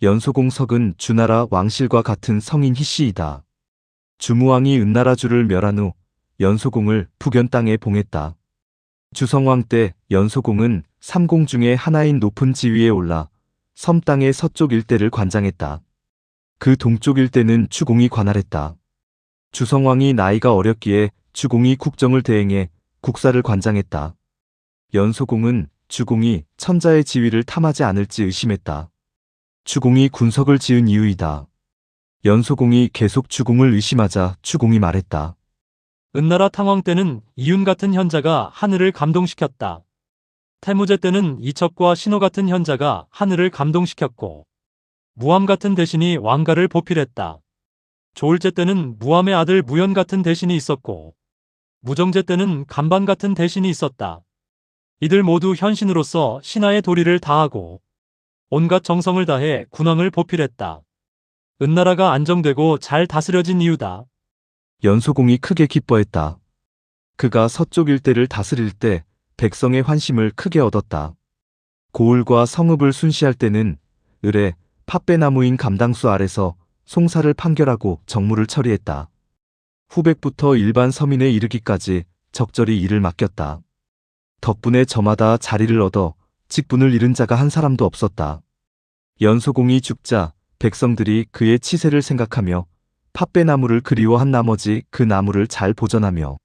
연소공석은 주나라 왕실과 같은 성인 희씨이다. 주무왕이 은나라주를 멸한 후 연소공을 북연 땅에 봉했다. 주성왕 때 연소공은 삼공 중에 하나인 높은 지위에 올라 섬 땅의 서쪽 일대를 관장했다. 그 동쪽 일대는 주공이 관할했다. 주성왕이 나이가 어렸기에 주공이 국정을 대행해 국사를 관장했다. 연소공은 주공이 천자의 지위를 탐하지 않을지 의심했다. 주공이 군석을 지은 이유이다. 연소공이 계속 주공을 의심하자 주공이 말했다. 은나라 탕왕 때는 이윤 같은 현자가 하늘을 감동시켰다. 태무제 때는 이척과 신호 같은 현자가 하늘을 감동시켰고, 무함 같은 대신이 왕가를 보필했다. 조울제 때는 무함의 아들 무연 같은 대신이 있었고, 무정제 때는 간반 같은 대신이 있었다. 이들 모두 현신으로서 신하의 도리를 다하고 온갖 정성을 다해 군왕을 보필했다. 은나라가 안정되고 잘 다스려진 이유다. 연소공이 크게 기뻐했다. 그가 서쪽 일대를 다스릴 때 백성의 환심을 크게 얻었다. 고을과 성읍을 순시할 때는 을에 팥배나무인 감당수 아래서 송사를 판결하고 정무를 처리했다. 후백부터 일반 서민에 이르기까지 적절히 일을 맡겼다. 덕분에 저마다 자리를 얻어 직분을 잃은 자가 한 사람도 없었다. 연소공이 죽자 백성들이 그의 치세를 생각하며 팥배나무를 그리워한 나머지 그 나무를 잘 보존하며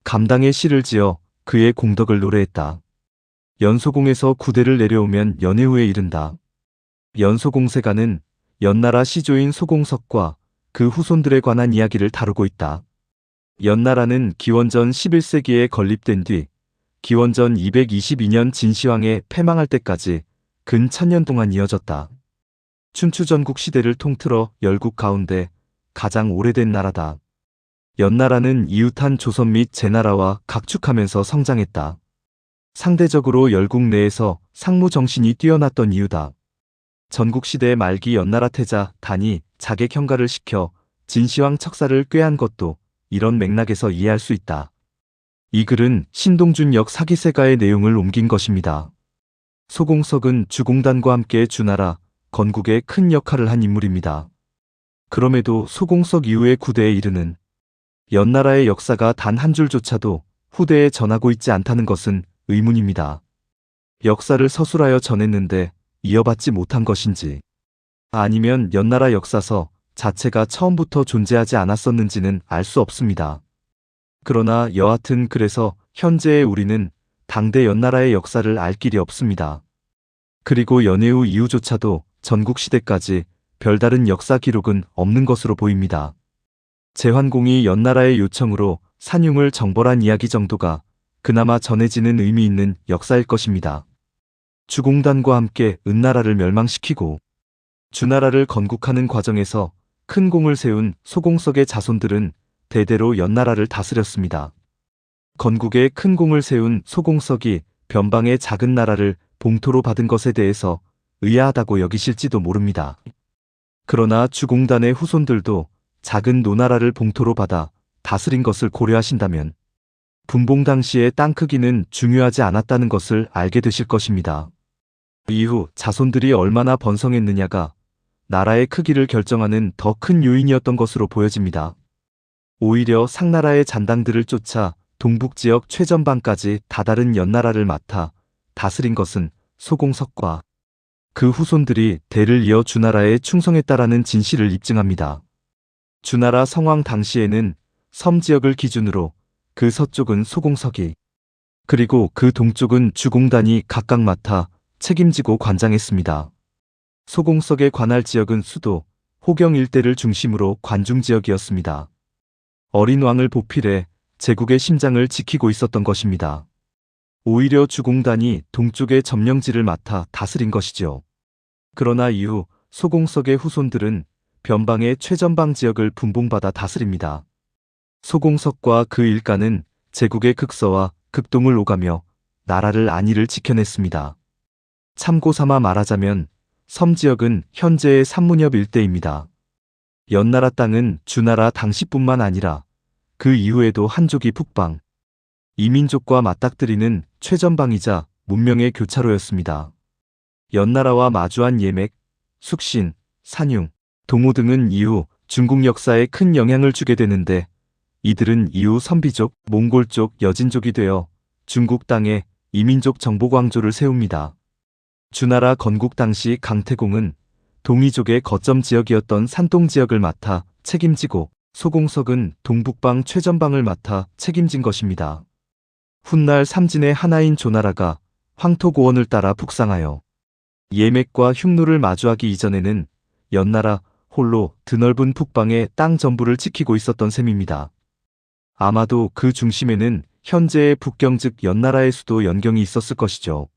감당의 시를 지어 그의 공덕을 노래했다. 연소공에서 구대를 내려오면 연해후에 이른다. 연소공세가는 연나라 시조인 소공석과 그 후손들에 관한 이야기를 다루고 있다. 연나라는 기원전 11세기에 건립된 뒤 기원전 222년 진시황에 패망할 때까지 근 1000년 동안 이어졌다. 춘추전국 시대를 통틀어 열국 가운데 가장 오래된 나라다. 연나라는 이웃한 조선 및 제나라와 각축하면서 성장했다. 상대적으로 열국 내에서 상무 정신이 뛰어났던 이유다. 전국시대 말기 연나라 태자 단이 자객 형가를 시켜 진시황 척사를 꾀한 것도 이런 맥락에서 이해할 수 있다. 이 글은 신동준 역 사기세가의 내용을 옮긴 것입니다. 소공석은 주공단과 함께 주나라, 건국에 큰 역할을 한 인물입니다. 그럼에도 소공석 이후의 구대에 이르는 연나라의 역사가 단 한 줄조차도 후대에 전하고 있지 않다는 것은 의문입니다. 역사를 서술하여 전했는데 이어받지 못한 것인지, 아니면 연나라 역사서 자체가 처음부터 존재하지 않았었는지는 알 수 없습니다. 그러나 여하튼 그래서 현재의 우리는 당대 연나라의 역사를 알 길이 없습니다. 그리고 연해후 이후조차도 전국시대까지 별다른 역사 기록은 없는 것으로 보입니다. 제환공이 연나라의 요청으로 산흉을 정벌한 이야기 정도가 그나마 전해지는 의미 있는 역사일 것입니다. 주공단과 함께 은나라를 멸망시키고 주나라를 건국하는 과정에서 큰 공을 세운 소공석의 자손들은 대대로 연나라를 다스렸습니다. 건국에 큰 공을 세운 소공석이 변방의 작은 나라를 봉토로 받은 것에 대해서 의아하다고 여기실지도 모릅니다. 그러나 주공단의 후손들도 작은 노나라를 봉토로 받아 다스린 것을 고려하신다면 분봉 당시의 땅 크기는 중요하지 않았다는 것을 알게 되실 것입니다. 이후 자손들이 얼마나 번성했느냐가 나라의 크기를 결정하는 더 큰 요인이었던 것으로 보여집니다. 오히려 상나라의 잔당들을 쫓아 동북지역 최전방까지 다다른 연나라를 맡아 다스린 것은 소공석과 그 후손들이 대를 이어 주나라에 충성했다라는 진실을 입증합니다. 주나라 성왕 당시에는 섬 지역을 기준으로 그 서쪽은 소공석이, 그리고 그 동쪽은 주공단이 각각 맡아 책임지고 관장했습니다. 소공석의 관할 지역은 수도, 호경 일대를 중심으로 관중 지역이었습니다. 어린 왕을 보필해 제국의 심장을 지키고 있었던 것입니다. 오히려 주공단이 동쪽의 점령지를 맡아 다스린 것이죠. 그러나 이후 소공석의 후손들은 변방의 최전방 지역을 분봉받아 다스립니다. 소공석과 그 일가는 제국의 극서와 극동을 오가며 나라를 안위를 지켜냈습니다. 참고삼아 말하자면 섬 지역은 현재의 산문협 일대입니다. 연나라 땅은 주나라 당시뿐만 아니라 그 이후에도 한족이 북방, 이민족과 맞닥뜨리는 최전방이자 문명의 교차로였습니다. 연나라와 마주한 예맥, 숙신, 산융, 동호 등은 이후 중국 역사에 큰 영향을 주게 되는데 이들은 이후 선비족, 몽골족, 여진족이 되어 중국 땅에 이민족 정복왕조를 세웁니다. 주나라 건국 당시 강태공은 동이족의 거점 지역이었던 산동 지역을 맡아 책임지고 소공석은 동북방 최전방을 맡아 책임진 것입니다. 훗날 삼진의 하나인 조나라가 황토고원을 따라 북상하여 예맥과 흉노를 마주하기 이전에는 연나라 홀로 드넓은 북방의 땅 전부를 지키고 있었던 셈입니다. 아마도 그 중심에는 현재의 북경 즉 연나라의 수도 연경이 있었을 것이죠.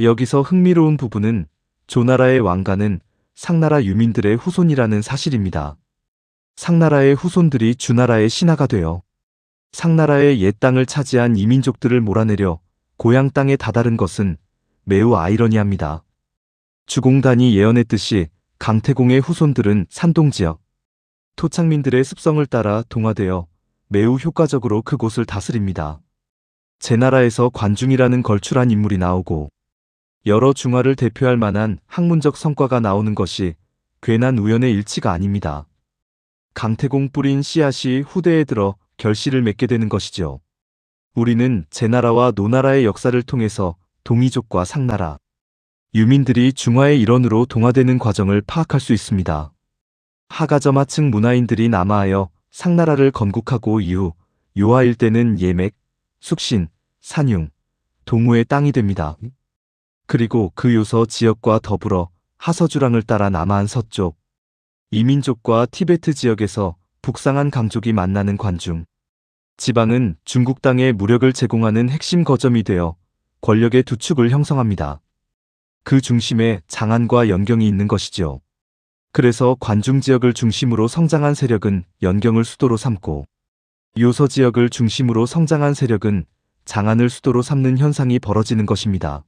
여기서 흥미로운 부분은 조나라의 왕가는 상나라 유민들의 후손이라는 사실입니다. 상나라의 후손들이 주나라의 신하가 되어 상나라의 옛 땅을 차지한 이민족들을 몰아내려 고향 땅에 다다른 것은 매우 아이러니합니다. 주공단이 예언했듯이 강태공의 후손들은 산동지역, 토착민들의 습성을 따라 동화되어 매우 효과적으로 그곳을 다스립니다. 제나라에서 관중이라는 걸출한 인물이 나오고 여러 중화를 대표할 만한 학문적 성과가 나오는 것이 괜한 우연의 일치가 아닙니다. 강태공 뿌린 씨앗이 후대에 들어 결실을 맺게 되는 것이죠. 우리는 제나라와 노나라의 역사를 통해서 동이족과 상나라, 유민들이 중화의 일원으로 동화되는 과정을 파악할 수 있습니다. 하가점 하층 문화인들이 남하하여 상나라를 건국하고 이후 요하 일대는 예맥, 숙신, 산융, 동우의 땅이 됩니다. 그리고 그 요서 지역과 더불어 하서주랑을 따라 남하한 서쪽, 이민족과 티베트 지역에서 북상한 강족이 만나는 관중. 지방은 중국 땅에 무력을 제공하는 핵심 거점이 되어 권력의 두 축을 형성합니다. 그 중심에 장안과 연경이 있는 것이죠. 그래서 관중 지역을 중심으로 성장한 세력은 연경을 수도로 삼고 요서 지역을 중심으로 성장한 세력은 장안을 수도로 삼는 현상이 벌어지는 것입니다.